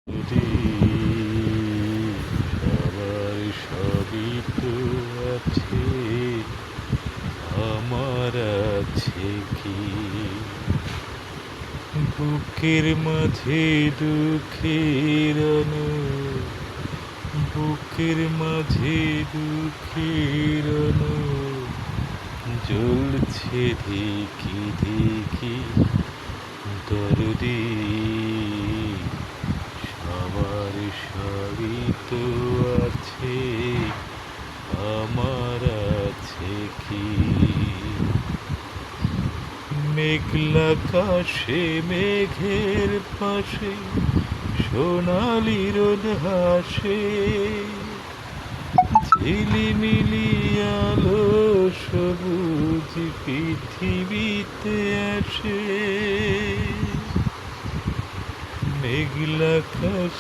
যদি সবার সবই তো আছে, আমার আছে কি? বুকের মাঝে দুঃখের বুকের মাঝে দুঃখের জ্বলছে দেখি দেখি দরদি সবার সবই তো আছে, আমার আছে কি? মেঘলা আকাশে মেঘের পাশে সোনালি রোদ হাসে, ঝিলিমিলি আলো সবুজ পৃথিবীতে আসে। মেঘলা আকাশ